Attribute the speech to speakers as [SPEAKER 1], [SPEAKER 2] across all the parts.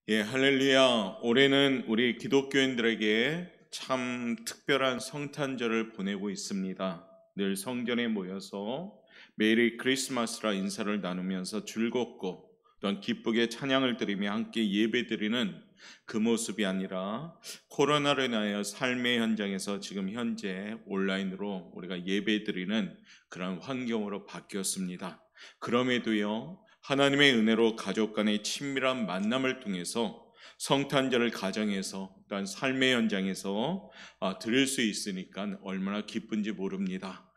[SPEAKER 1] 예, 할렐루야. 올해는 우리 기독교인들에게 참 특별한 성탄절을 보내고 있습니다. 늘 성전에 모여서 메리 크리스마스라 인사를 나누면서 즐겁고 또한 기쁘게 찬양을 드리며 함께 예배드리는 그 모습이 아니라 코로나로 인하여 삶의 현장에서 지금 현재 온라인으로 우리가 예배드리는 그런 환경으로 바뀌었습니다. 그럼에도요, 하나님의 은혜로 가족 간의 친밀한 만남을 통해서 성탄절을 가정에서 또한 삶의 현장에서 드릴 수 있으니까 얼마나 기쁜지 모릅니다.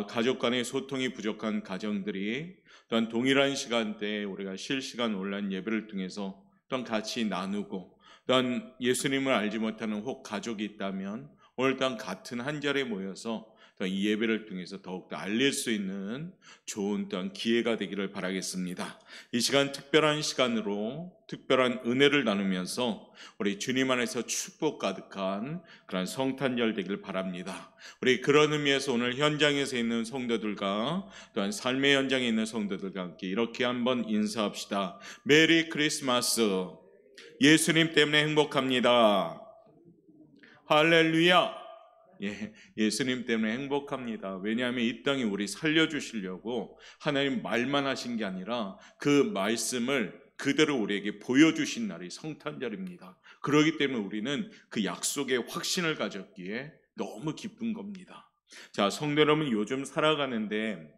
[SPEAKER 1] 가족 간의 소통이 부족한 가정들이 또한 동일한 시간대에 우리가 실시간 온라인 예배를 통해서 또한 같이 나누고, 또한 예수님을 알지 못하는 혹 가족이 있다면 오늘 또한 같은 한 자리에 모여서 또한 이 예배를 통해서 더욱더 알릴 수 있는 좋은 또한 기회가 되기를 바라겠습니다. 이 시간 특별한 시간으로 특별한 은혜를 나누면서 우리 주님 안에서 축복 가득한 그런 성탄절 되기를 바랍니다. 우리 그런 의미에서 오늘 현장에서 있는 성도들과 또한 삶의 현장에 있는 성도들과 함께 이렇게 한번 인사합시다. 메리 크리스마스. 예수님 때문에 행복합니다. 할렐루야. 예수님 때문에 행복합니다. 왜냐하면 이 땅에 우리 살려주시려고 하나님 말만 하신 게 아니라 그 말씀을 그대로 우리에게 보여주신 날이 성탄절입니다. 그렇기 때문에 우리는 그 약속의 확신을 가졌기에 너무 기쁜 겁니다. 자, 성도 여러분, 요즘 살아가는데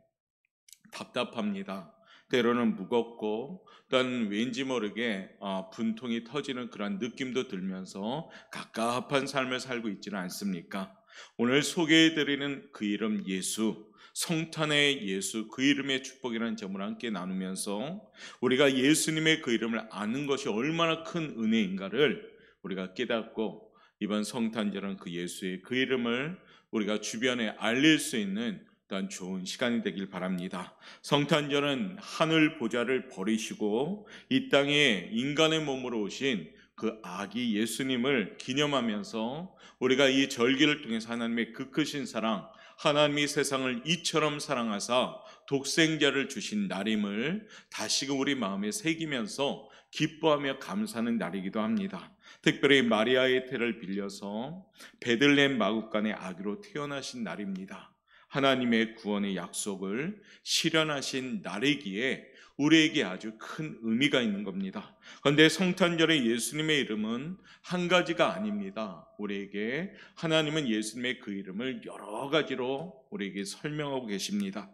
[SPEAKER 1] 답답합니다. 때로는 무겁고 또한 왠지 모르게 분통이 터지는 그런 느낌도 들면서 갑갑한 삶을 살고 있지는 않습니까? 오늘 소개해드리는 그 이름 예수, 성탄의 예수, 그 이름의 축복이라는 점을 함께 나누면서 우리가 예수님의 그 이름을 아는 것이 얼마나 큰 은혜인가를 우리가 깨닫고, 이번 성탄절은 그 예수의 그 이름을 우리가 주변에 알릴 수 있는 또한 좋은 시간이 되길 바랍니다. 성탄절은 하늘 보좌를 버리시고 이 땅에 인간의 몸으로 오신 그 아기 예수님을 기념하면서 우리가 이 절기를 통해서 하나님의 그 크신 사랑, 하나님이 세상을 이처럼 사랑하사 독생자를 주신 날임을 다시금 우리 마음에 새기면서 기뻐하며 감사하는 날이기도 합니다. 특별히 마리아의 태를 빌려서 베들레헴 마구간의 아기로 태어나신 날입니다. 하나님의 구원의 약속을 실현하신 날이기에 우리에게 아주 큰 의미가 있는 겁니다. 그런데 성탄절의 예수님의 이름은 한 가지가 아닙니다. 우리에게 하나님은 예수님의 그 이름을 여러 가지로 우리에게 설명하고 계십니다.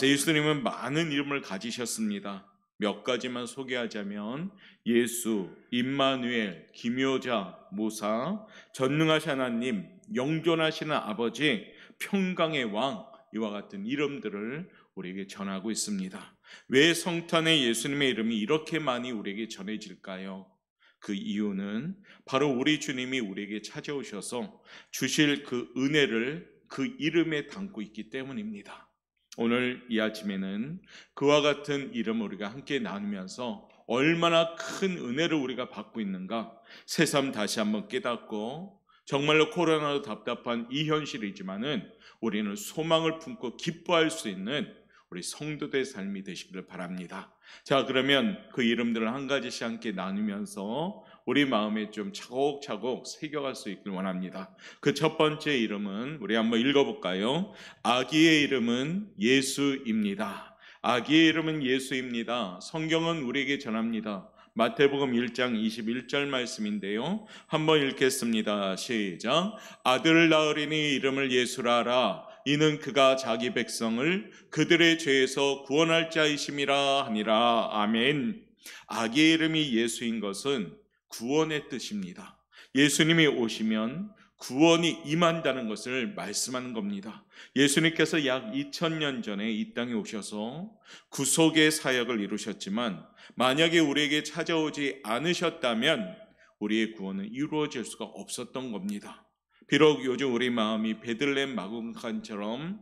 [SPEAKER 1] 예수님은 많은 이름을 가지셨습니다. 몇 가지만 소개하자면 예수, 임마누엘, 기묘자, 모사, 전능하신 하나님, 영존하시는 아버지, 평강의 왕, 이와 같은 이름들을 우리에게 전하고 있습니다. 왜 성탄의 예수님의 이름이 이렇게 많이 우리에게 전해질까요? 그 이유는 바로 우리 주님이 우리에게 찾아오셔서 주실 그 은혜를 그 이름에 담고 있기 때문입니다. 오늘 이 아침에는 그와 같은 이름을 우리가 함께 나누면서 얼마나 큰 은혜를 우리가 받고 있는가 새삼 다시 한번 깨닫고, 정말로 코로나로 답답한 이 현실이지만은 우리는 소망을 품고 기뻐할 수 있는 우리 성도들의 삶이 되시기를 바랍니다. 자, 그러면 그 이름들을 한 가지씩 함께 나누면서 우리 마음에 좀 차곡차곡 새겨갈 수 있길 원합니다. 그 첫 번째 이름은 우리 한번 읽어볼까요? 아기의 이름은 예수입니다. 아기의 이름은 예수입니다. 성경은 우리에게 전합니다. 마태복음 1장 21절 말씀인데요, 한번 읽겠습니다. 시작. 아들을 낳으리니 이름을 예수라 하라. 이는 그가 자기 백성을 그들의 죄에서 구원할 자이심이라 하니라. 아멘. 아기의 이름이 예수인 것은 구원의 뜻입니다. 예수님이 오시면 구원이 임한다는 것을 말씀하는 겁니다. 예수님께서 약 2000년 전에 이 땅에 오셔서 구속의 사역을 이루셨지만 만약에 우리에게 찾아오지 않으셨다면 우리의 구원은 이루어질 수가 없었던 겁니다. 비록 요즘 우리 마음이 베들레헴 마구간처럼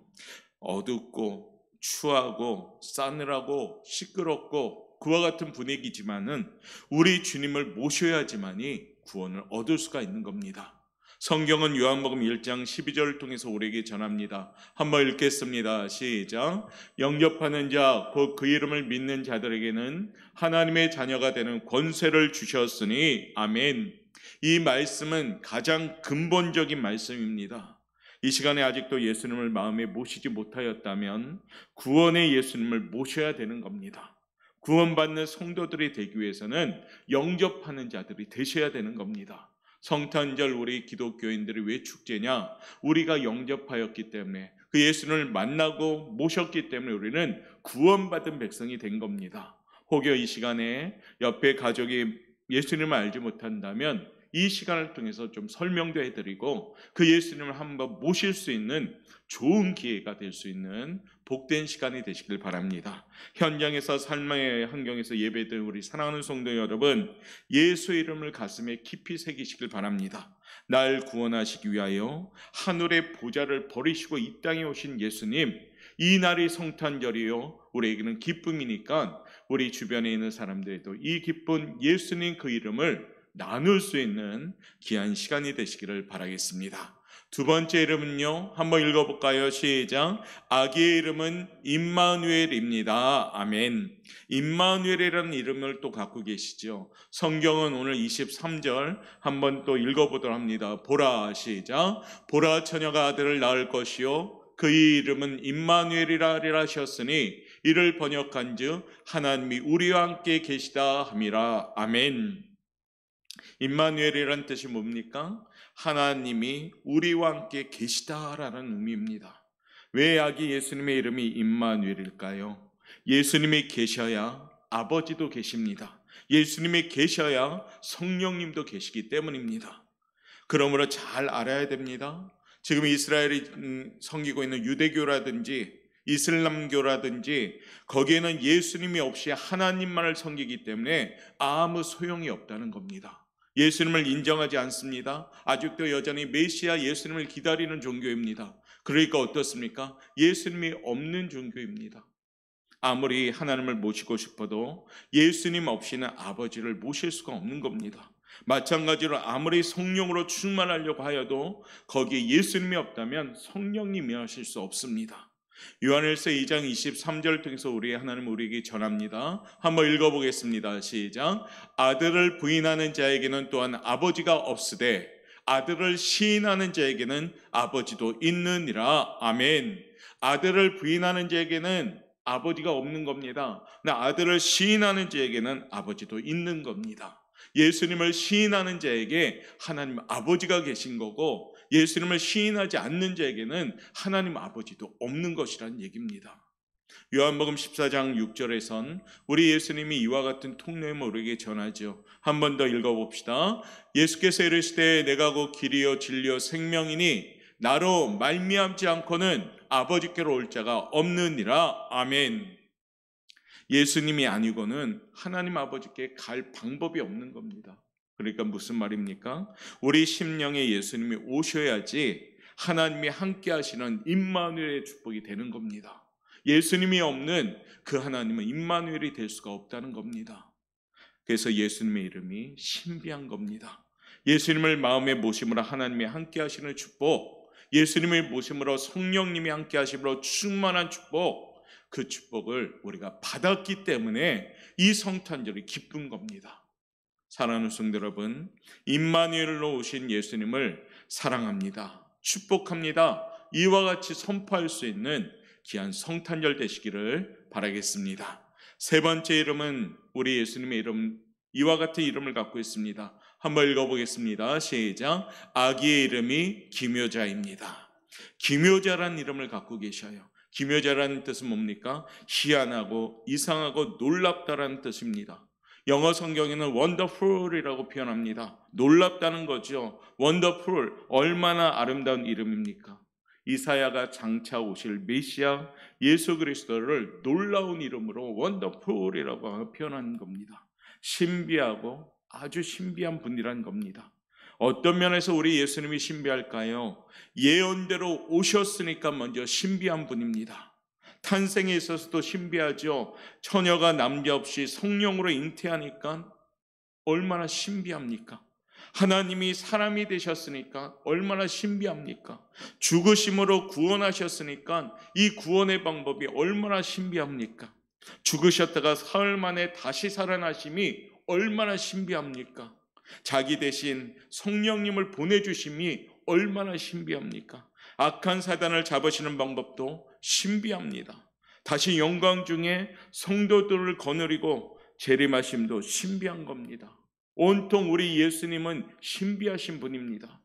[SPEAKER 1] 어둡고 추하고 싸늘하고 시끄럽고 그와 같은 분위기지만은 우리 주님을 모셔야지만이 구원을 얻을 수가 있는 겁니다. 성경은 요한복음 1장 12절을 통해서 우리에게 전합니다. 한번 읽겠습니다. 시작. 영접하는 자, 곧 그 이름을 믿는 자들에게는 하나님의 자녀가 되는 권세를 주셨으니 아멘. 이 말씀은 가장 근본적인 말씀입니다. 이 시간에 아직도 예수님을 마음에 모시지 못하였다면 구원의 예수님을 모셔야 되는 겁니다. 구원받는 성도들이 되기 위해서는 영접하는 자들이 되셔야 되는 겁니다. 성탄절 우리 기독교인들이 왜 축제냐? 우리가 영접하였기 때문에 그 예수님을 만나고 모셨기 때문에 우리는 구원받은 백성이 된 겁니다. 혹여 이 시간에 옆에 가족이 예수님을 알지 못한다면 이 시간을 통해서 좀 설명도 해드리고 그 예수님을 한번 모실 수 있는 좋은 기회가 될 수 있는 복된 시간이 되시길 바랍니다. 현장에서 삶의 환경에서 예배드린 우리 사랑하는 성도 여러분, 예수 이름을 가슴에 깊이 새기시길 바랍니다. 날 구원하시기 위하여 하늘의 보좌를 버리시고 이 땅에 오신 예수님, 이 날이 성탄절이요 우리에게는 기쁨이니까 우리 주변에 있는 사람들에도 이 기쁜 예수님 그 이름을 나눌 수 있는 귀한 시간이 되시기를 바라겠습니다. 두 번째 이름은요, 한번 읽어볼까요? 시작. 아기의 이름은 임마누엘입니다. 아멘. 임마누엘이라는 이름을 또 갖고 계시죠. 성경은 오늘 23절 한번 또 읽어보도록 합니다. 보라, 시작. 보라, 처녀가 아들을 낳을 것이요 그의 이름은 임마누엘이라 하셨으니 이를 번역한즉 하나님이 우리와 함께 계시다 함이라. 아멘. 임마누엘이라는 뜻이 뭡니까? 하나님이 우리와 함께 계시다라는 의미입니다. 왜 아기 예수님의 이름이 임마누엘일까요? 예수님이 계셔야 아버지도 계십니다. 예수님이 계셔야 성령님도 계시기 때문입니다. 그러므로 잘 알아야 됩니다. 지금 이스라엘이 섬기고 있는 유대교라든지 이슬람교라든지 거기에는 예수님이 없이 하나님만을 섬기기 때문에 아무 소용이 없다는 겁니다. 예수님을 인정하지 않습니다. 아직도 여전히 메시아 예수님을 기다리는 종교입니다. 그러니까 어떻습니까? 예수님이 없는 종교입니다. 아무리 하나님을 모시고 싶어도 예수님 없이는 아버지를 모실 수가 없는 겁니다. 마찬가지로 아무리 성령으로 충만하려고 하여도 거기에 예수님이 없다면 성령님이 하실 수 없습니다. 요한일서 2장 23절을 통해서 우리 하나님 우리에게 전합니다. 한번 읽어보겠습니다. 시작. 아들을 부인하는 자에게는 또한 아버지가 없으되 아들을 시인하는 자에게는 아버지도 있느니라. 아멘. 아들을 부인하는 자에게는 아버지가 없는 겁니다. 아들을 시인하는 자에게는 아버지도 있는 겁니다. 예수님을 시인하는 자에게 하나님 아버지가 계신 거고 예수님을 시인하지 않는 자에게는 하나님 아버지도 없는 것이라는 얘기입니다. 요한복음 14장 6절에선 우리 예수님이 이와 같은 통념을 우리에게 전하죠. 한 번 더 읽어봅시다. 예수께서 이르시되 내가 곧 길이요 진리요 생명이니 나로 말미암지 않고는 아버지께로 올 자가 없느니라. 아멘. 예수님이 아니고는 하나님 아버지께 갈 방법이 없는 겁니다. 그러니까 무슨 말입니까? 우리 심령에 예수님이 오셔야지 하나님이 함께 하시는 임마누엘의 축복이 되는 겁니다. 예수님이 없는 그 하나님은 임마누엘이 될 수가 없다는 겁니다. 그래서 예수님의 이름이 신비한 겁니다. 예수님을 마음에 모심으로 하나님이 함께 하시는 축복, 예수님을 모심으로 성령님이 함께 하심으로 충만한 축복, 그 축복을 우리가 받았기 때문에 이 성탄절이 기쁜 겁니다. 사랑하는 성도 여러분, 임마누엘로 오신 예수님을 사랑합니다. 축복합니다. 이와 같이 선포할 수 있는 귀한 성탄절 되시기를 바라겠습니다. 세 번째 이름은 우리 예수님의 이름, 이와 같은 이름을 갖고 있습니다. 한번 읽어보겠습니다. 시작. 아기의 이름이 기묘자입니다. 기묘자라는 이름을 갖고 계셔요. 기묘자라는 뜻은 뭡니까? 희한하고 이상하고 놀랍다라는 뜻입니다. 영어 성경에는 wonderful이라고 표현합니다. 놀랍다는 거죠. wonderful, 얼마나 아름다운 이름입니까? 이사야가 장차 오실 메시아 예수 그리스도를 놀라운 이름으로 wonderful이라고 표현하는 겁니다. 신비하고 아주 신비한 분이라는 겁니다. 어떤 면에서 우리 예수님이 신비할까요? 예언대로 오셨으니까 먼저 신비한 분입니다. 탄생에 있어서도 신비하죠. 처녀가 남자 없이 성령으로 잉태하니까 얼마나 신비합니까? 하나님이 사람이 되셨으니까 얼마나 신비합니까? 죽으심으로 구원하셨으니까 이 구원의 방법이 얼마나 신비합니까? 죽으셨다가 사흘 만에 다시 살아나심이 얼마나 신비합니까? 자기 대신 성령님을 보내주심이 얼마나 신비합니까? 악한 사단을 잡으시는 방법도 신비합니다. 다시 영광 중에 성도들을 거느리고 재림하심도 신비한 겁니다. 온통 우리 예수님은 신비하신 분입니다.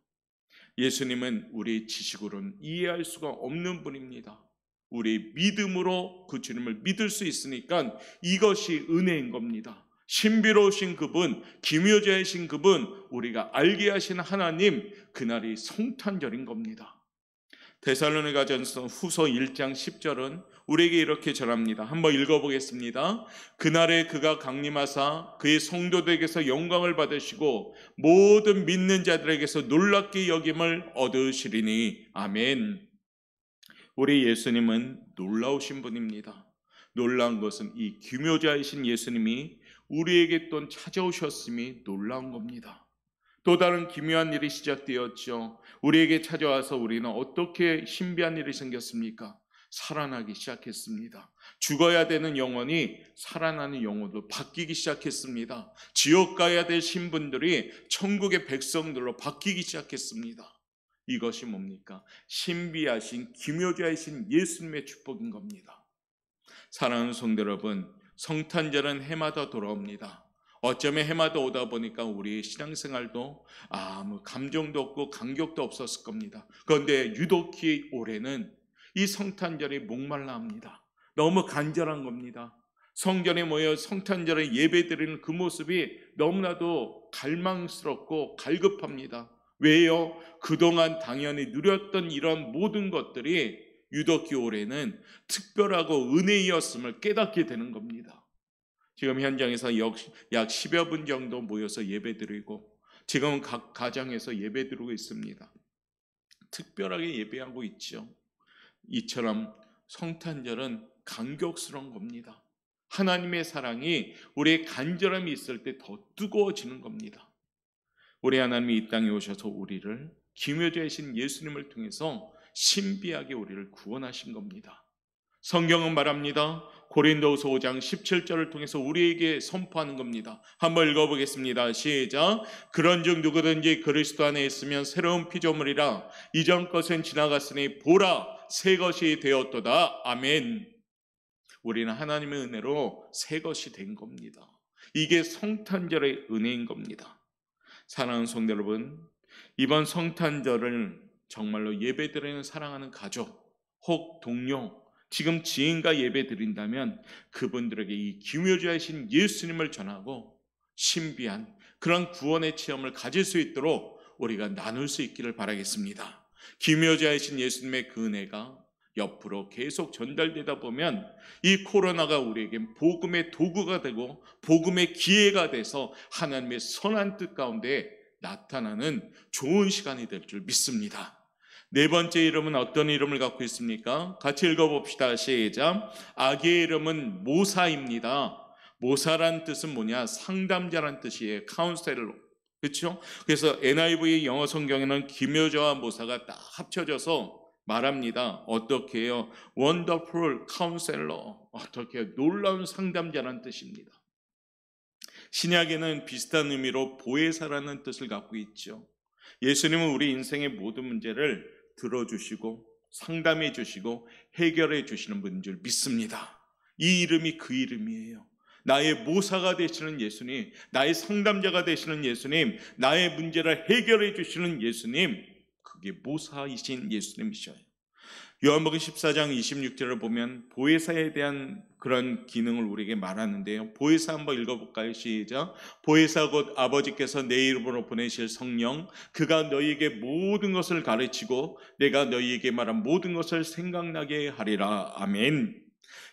[SPEAKER 1] 예수님은 우리 지식으로는 이해할 수가 없는 분입니다. 우리 믿음으로 그 주님을 믿을 수 있으니까 이것이 은혜인 겁니다. 신비로우신 그분, 기묘자이신 그분, 우리가 알게 하신 하나님, 그날이 성탄절인 겁니다. 데살로니가전서 후서 1장 10절은 우리에게 이렇게 전합니다. 한번 읽어보겠습니다. 그날에 그가 강림하사 그의 성도들에게서 영광을 받으시고 모든 믿는 자들에게서 놀랍게 여김을 얻으시리니. 아멘. 우리 예수님은 놀라우신 분입니다. 놀라운 것은 이 기묘자이신 예수님이 우리에게 또 찾아오셨음이 놀라운 겁니다. 또 다른 기묘한 일이 시작되었죠. 우리에게 찾아와서 우리는 어떻게 신비한 일이 생겼습니까? 살아나기 시작했습니다. 죽어야 되는 영혼이 살아나는 영혼으로 바뀌기 시작했습니다. 지옥 가야 될 신분들이 천국의 백성들로 바뀌기 시작했습니다. 이것이 뭡니까? 신비하신 기묘자이신 예수님의 축복인 겁니다. 사랑하는 성도 여러분, 성탄절은 해마다 돌아옵니다. 어쩌면 해마다 오다 보니까 우리의 신앙생활도 아무 감정도 없고 감격도 없었을 겁니다. 그런데 유독히 올해는 이 성탄절이 목말라 합니다. 너무 간절한 겁니다. 성전에 모여 성탄절에 예배드리는 그 모습이 너무나도 갈망스럽고 갈급합니다. 왜요? 그동안 당연히 누렸던 이런 모든 것들이 유독히 올해는 특별하고 은혜이었음을 깨닫게 되는 겁니다. 지금 현장에서 약 10여 분 정도 모여서 예배드리고 지금은 각 가정에서 예배드리고 있습니다. 특별하게 예배하고 있죠. 이처럼 성탄절은 감격스러운 겁니다. 하나님의 사랑이 우리의 간절함이 있을 때 더 뜨거워지는 겁니다. 우리 하나님이 이 땅에 오셔서 우리를 기묘자이신 예수님을 통해서 신비하게 우리를 구원하신 겁니다. 성경은 말합니다. 고린도후서 5장 17절을 통해서 우리에게 선포하는 겁니다. 한번 읽어보겠습니다. 시작. 그런즉 누구든지 그리스도 안에 있으면 새로운 피조물이라 이전 것은 지나갔으니 보라 새 것이 되었도다. 아멘. 우리는 하나님의 은혜로 새 것이 된 겁니다. 이게 성탄절의 은혜인 겁니다. 사랑하는 성도 여러분, 이번 성탄절을 정말로 예배드리는 사랑하는 가족 혹 동료, 지금 지인과 예배 드린다면 그분들에게 이 기묘자이신 예수님을 전하고 신비한 그런 구원의 체험을 가질 수 있도록 우리가 나눌 수 있기를 바라겠습니다. 기묘자이신 예수님의 그 은혜가 옆으로 계속 전달되다 보면 이 코로나가 우리에게 복음의 도구가 되고 복음의 기회가 돼서 하나님의 선한 뜻 가운데 나타나는 좋은 시간이 될 줄 믿습니다. 네 번째 이름은 어떤 이름을 갖고 있습니까? 같이 읽어봅시다. 시작. 아기의 이름은 모사입니다. 모사란 뜻은 뭐냐? 상담자란 뜻이에요. 카운셀러. 그렇죠? 그래서 NIV 영어 성경에는 기묘자와 모사가 딱 합쳐져서 말합니다. 어떻게 해요? Wonderful Counselor. 어떻게 놀라운 상담자란 뜻입니다. 신약에는 비슷한 의미로 보혜사라는 뜻을 갖고 있죠. 예수님은 우리 인생의 모든 문제를 들어주시고 상담해 주시고 해결해 주시는 분인 줄 믿습니다. 이 이름이 그 이름이에요. 나의 모사가 되시는 예수님, 나의 상담자가 되시는 예수님, 나의 문제를 해결해 주시는 예수님, 그게 모사이신 예수님이셔요. 요한복음 14장 26절을 보면 보혜사에 대한 그런 기능을 우리에게 말하는데요. 보혜사 한번 읽어볼까요? 시작. 보혜사 곧 아버지께서 내 이름으로 보내실 성령, 그가 너희에게 모든 것을 가르치고 내가 너희에게 말한 모든 것을 생각나게 하리라. 아멘.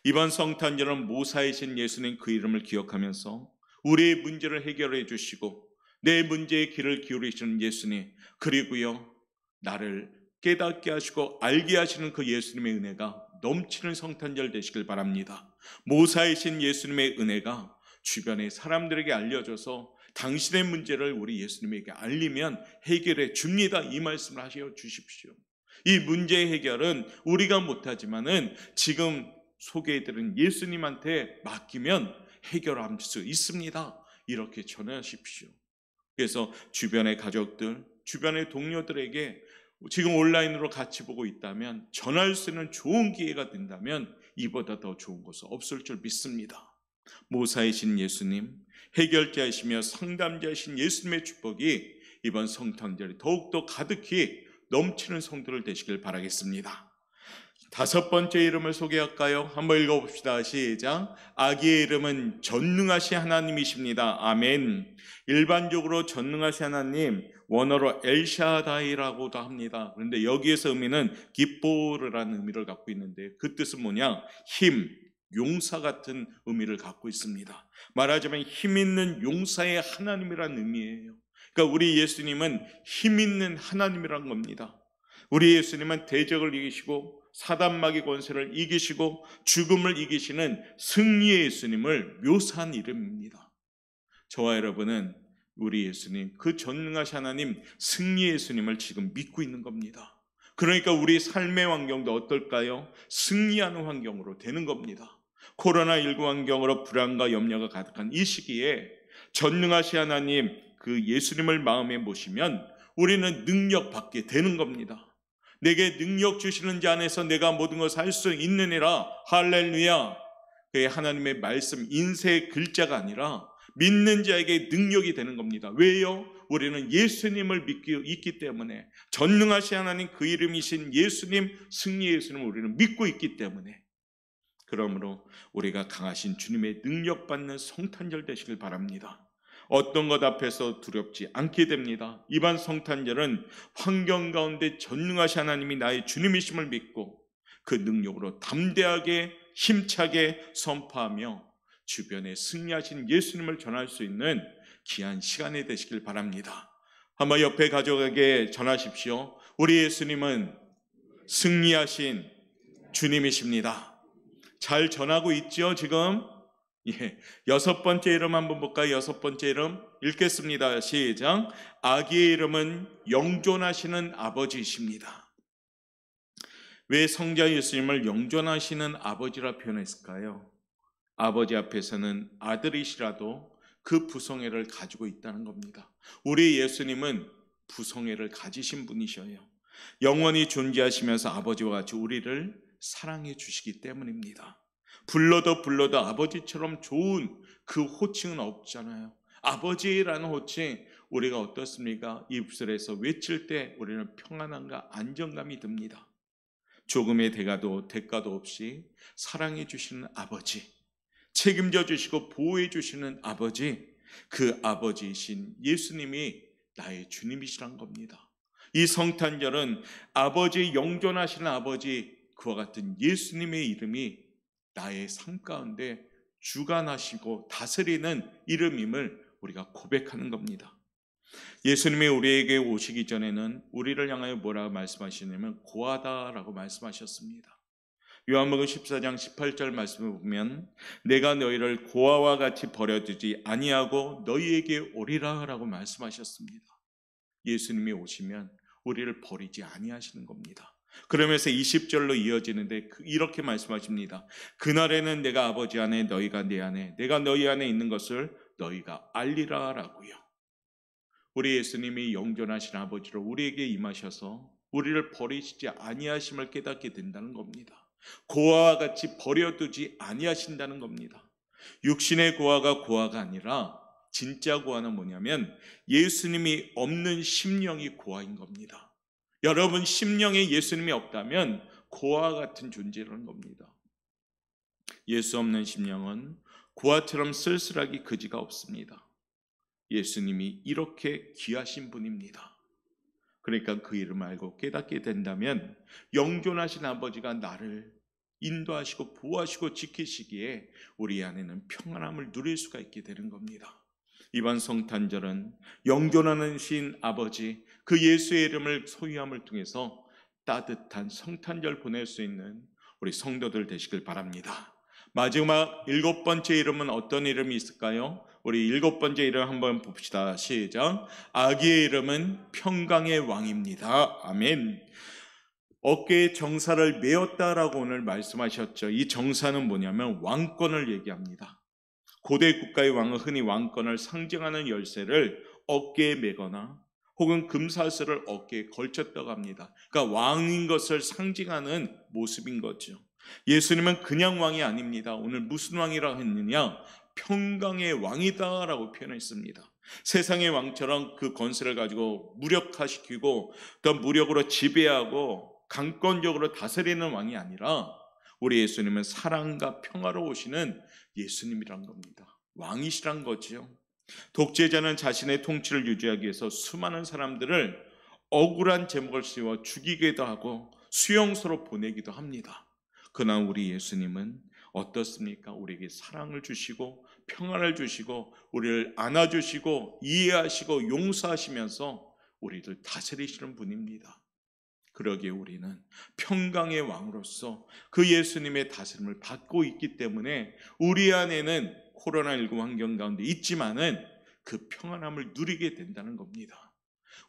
[SPEAKER 1] 이번 성탄절은 모사이신 예수님 그 이름을 기억하면서 우리의 문제를 해결해 주시고 내 문제의 귀를 기울이시는 예수님, 그리고요 나를 깨닫게 하시고 알게 하시는 그 예수님의 은혜가 넘치는 성탄절 되시길 바랍니다. 모사이신 예수님의 은혜가 주변의 사람들에게 알려져서 당신의 문제를 우리 예수님에게 알리면 해결해 줍니다. 이 말씀을 하셔 주십시오. 이 문제 해결은 우리가 못하지만은 지금 소개해드린 예수님한테 맡기면 해결할 수 있습니다. 이렇게 전하십시오. 그래서 주변의 가족들, 주변의 동료들에게 지금 온라인으로 같이 보고 있다면 전할 수 있는 좋은 기회가 된다면 이보다 더 좋은 것은 없을 줄 믿습니다. 모사이신 예수님, 해결자이시며 상담자이신 예수님의 축복이 이번 성탄절에 더욱더 가득히 넘치는 성도들 되시길 바라겠습니다. 다섯 번째 이름을 소개할까요? 한번 읽어봅시다. 시작. 아기의 이름은 전능하신 하나님이십니다. 아멘. 일반적으로 전능하신 하나님, 원어로 엘샤다이라고도 합니다. 그런데 여기에서 의미는 기포르라는 의미를 갖고 있는데 그 뜻은 뭐냐? 힘, 용사 같은 의미를 갖고 있습니다. 말하자면 힘 있는 용사의 하나님이라는 의미예요. 그러니까 우리 예수님은 힘 있는 하나님이라는 겁니다. 우리 예수님은 대적을 이기시고 사단 마귀 권세를 이기시고 죽음을 이기시는 승리의 예수님을 묘사한 이름입니다. 저와 여러분은 우리 예수님, 그 전능하신 하나님 승리의 예수님을 지금 믿고 있는 겁니다. 그러니까 우리 삶의 환경도 어떨까요? 승리하는 환경으로 되는 겁니다. 코로나19 환경으로 불안과 염려가 가득한 이 시기에 전능하신 하나님 그 예수님을 마음에 모시면 우리는 능력받게 되는 겁니다. 내게 능력 주시는 자 안에서 내가 모든 것을 할 수 있느니라. 할렐루야. 그의 하나님의 말씀 인쇄의 글자가 아니라 믿는 자에게 능력이 되는 겁니다. 왜요? 우리는 예수님을 믿고 있기 때문에, 전능하신 하나님 그 이름이신 예수님, 승리의 예수님을 우리는 믿고 있기 때문에, 그러므로 우리가 강하신 주님의 능력받는 성탄절 되시길 바랍니다. 어떤 것 앞에서 두렵지 않게 됩니다. 이번 성탄절은 환경 가운데 전능하신 하나님이 나의 주님이심을 믿고 그 능력으로 담대하게 힘차게 선포하며 주변에 승리하신 예수님을 전할 수 있는 귀한 시간이 되시길 바랍니다. 한번 옆에 가족에게 전하십시오. 우리 예수님은 승리하신 주님이십니다. 잘 전하고 있죠, 지금? 예, 여섯 번째 이름 한번 볼까요? 여섯 번째 이름 읽겠습니다. 시작. 아기의 이름은 영존하시는 아버지이십니다. 왜 성자 예수님을 영존하시는 아버지라 표현했을까요? 아버지 앞에서는 아들이시라도 그 부성애를 가지고 있다는 겁니다. 우리 예수님은 부성애를 가지신 분이셔요. 영원히 존재하시면서 아버지와 같이 우리를 사랑해 주시기 때문입니다. 불러도 아버지처럼 좋은 그 호칭은 없잖아요. 아버지라는 호칭, 우리가 어떻습니까? 입술에서 외칠 때 우리는 평안함과 안정감이 듭니다. 조금의 대가도 없이 사랑해 주시는 아버지, 책임져 주시고 보호해 주시는 아버지, 그 아버지이신 예수님이 나의 주님이시란 겁니다. 이 성탄절은 아버지, 영존하시는 아버지, 그와 같은 예수님의 이름이 나의 삶 가운데 주관하시고 다스리는 이름임을 우리가 고백하는 겁니다. 예수님이 우리에게 오시기 전에는 우리를 향하여 뭐라고 말씀하시냐면 고하다라고 말씀하셨습니다. 요한복음 14장 18절 말씀을 보면 내가 너희를 고아와 같이 버려두지 아니하고 너희에게 오리라 라고 말씀하셨습니다. 예수님이 오시면 우리를 버리지 아니하시는 겁니다. 그러면서 20절로 이어지는데 이렇게 말씀하십니다. 그날에는 내가 아버지 안에 너희가 내 안에 내가 너희 안에 있는 것을 너희가 알리라 라고요. 우리 예수님이 영존하신 아버지로 우리에게 임하셔서 우리를 버리시지 아니하심을 깨닫게 된다는 겁니다. 고아와 같이 버려두지 아니하신다는 겁니다. 육신의 고아가 아니라 진짜 고아는 뭐냐면 예수님이 없는 심령이 고아인 겁니다. 여러분 심령에 예수님이 없다면 고아 같은 존재라는 겁니다. 예수 없는 심령은 고아처럼 쓸쓸하기 그지가 없습니다. 예수님이 이렇게 귀하신 분입니다. 그러니까 그 이름을 알고 깨닫게 된다면 영존하신 아버지가 나를 인도하시고 보호하시고 지키시기에 우리 안에는 평안함을 누릴 수가 있게 되는 겁니다. 이번 성탄절은 영존하신 아버지 그 예수의 이름을 소유함을 통해서 따뜻한 성탄절 보낼 수 있는 우리 성도들 되시길 바랍니다. 마지막 일곱 번째 이름은 어떤 이름이 있을까요? 우리 7번째 이름 한번 봅시다. 시작. 아기의 이름은 평강의 왕입니다. 아멘. 어깨에 정사를 메었다라고 오늘 말씀하셨죠. 이 정사는 뭐냐면 왕권을 얘기합니다. 고대 국가의 왕은 흔히 왕권을 상징하는 열쇠를 어깨에 메거나 혹은 금사슬을 어깨에 걸쳤다고 합니다. 그러니까 왕인 것을 상징하는 모습인 거죠. 예수님은 그냥 왕이 아닙니다. 오늘 무슨 왕이라고 했느냐? 평강의 왕이다라고 표현했습니다. 세상의 왕처럼 그 권세를 가지고 무력화시키고 또 무력으로 지배하고 강권적으로 다스리는 왕이 아니라 우리 예수님은 사랑과 평화로 오시는 예수님이란 겁니다. 왕이시란 거지요. 독재자는 자신의 통치를 유지하기 위해서 수많은 사람들을 억울한 제목을 씌워 죽이기도 하고 수용소로 보내기도 합니다. 그러나 우리 예수님은 어떻습니까? 우리에게 사랑을 주시고 평안을 주시고 우리를 안아주시고 이해하시고 용서하시면서 우리를 다스리시는 분입니다. 그러기에 우리는 평강의 왕으로서 그 예수님의 다스림을 받고 있기 때문에 우리 안에는 코로나19 환경 가운데 있지만은 그 평안함을 누리게 된다는 겁니다.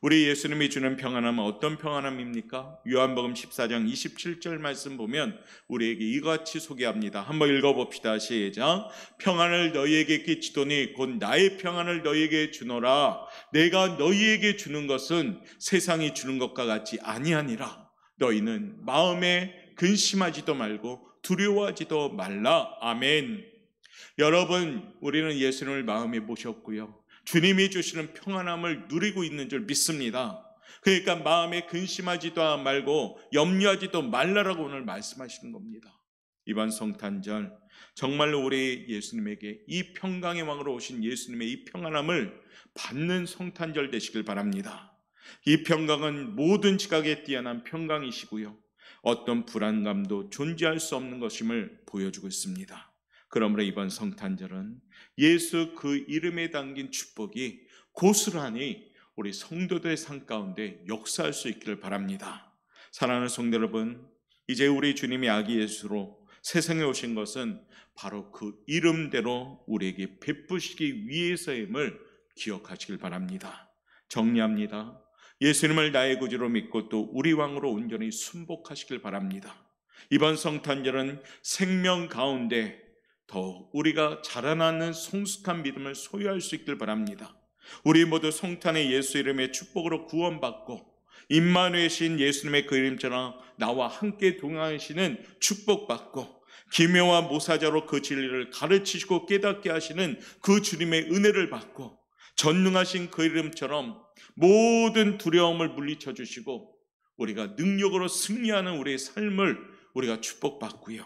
[SPEAKER 1] 우리 예수님이 주는 평안함은 어떤 평안함입니까? 요한복음 14장 27절 말씀 보면 우리에게 이같이 소개합니다. 한번 읽어봅시다. 시작. 평안을 너희에게 끼치더니 곧 나의 평안을 너희에게 주노라. 내가 너희에게 주는 것은 세상이 주는 것과 같이 아니하니라. 너희는 마음에 근심하지도 말고 두려워하지도 말라. 아멘. 여러분, 우리는 예수님을 마음에 모셨고요. 주님이 주시는 평안함을 누리고 있는 줄 믿습니다. 그러니까 마음에 근심하지도 말고 염려하지도 말라라고 오늘 말씀하시는 겁니다. 이번 성탄절 정말로 우리 예수님에게 이 평강의 왕으로 오신 예수님의 이 평안함을 받는 성탄절 되시길 바랍니다. 이 평강은 모든 지각에 뛰어난 평강이시고요. 어떤 불안감도 존재할 수 없는 것임을 보여주고 있습니다. 그러므로 이번 성탄절은 예수 그 이름에 담긴 축복이 고스란히 우리 성도들의 삶 가운데 역사할 수 있기를 바랍니다. 사랑하는 성도 여러분, 이제 우리 주님이 아기 예수로 세상에 오신 것은 바로 그 이름대로 우리에게 베푸시기 위해서임을 기억하시길 바랍니다. 정리합니다. 예수님을 나의 구주로 믿고 또 우리 왕으로 온전히 순복하시길 바랍니다. 이번 성탄절은 생명 가운데 더 우리가 자라나는 성숙한 믿음을 소유할 수 있길 바랍니다. 우리 모두 성탄의 예수 이름의 축복으로 구원받고 임마누엘 신 예수님의 그 이름처럼 나와 함께 동행하시는 축복받고 기묘와 모사자로 그 진리를 가르치시고 깨닫게 하시는 그 주님의 은혜를 받고 전능하신 그 이름처럼 모든 두려움을 물리쳐 주시고 우리가 능력으로 승리하는 우리의 삶을 우리가 축복받고요.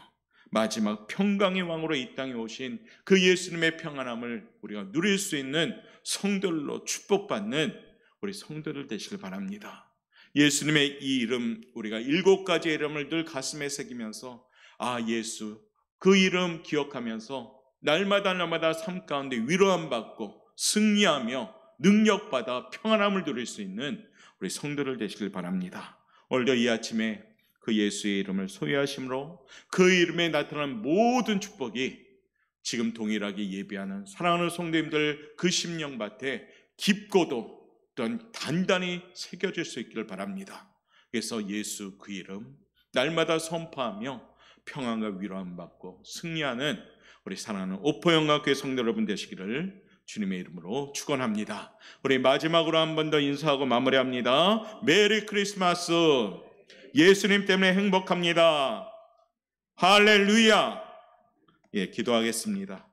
[SPEAKER 1] 마지막 평강의 왕으로 이 땅에 오신 그 예수님의 평안함을 우리가 누릴 수 있는 성도들로 축복받는 우리 성도들 되시길 바랍니다. 예수님의 이 이름, 우리가 7가지의 이름을 늘 가슴에 새기면서 예수, 그 이름 기억하면서 날마다 삶 가운데 위로함 받고 승리하며 능력받아 평안함을 누릴 수 있는 우리 성도들 되시길 바랍니다. 오늘도 이 아침에 그 예수의 이름을 소유하심으로 그 이름에 나타난 모든 축복이 지금 동일하게 예배하는 사랑하는 성도님들 그 심령밭에 깊고도 또한 단단히 새겨질 수 있기를 바랍니다. 그래서 예수 그 이름 날마다 선포하며 평안과 위로함 받고 승리하는 우리 사랑하는 오포영과교회 성도 여러분 되시기를 주님의 이름으로 축원합니다. 우리 마지막으로 한 번 더 인사하고 마무리합니다. 메리 크리스마스. 예수님 때문에 행복합니다. 할렐루야. 기도하겠습니다.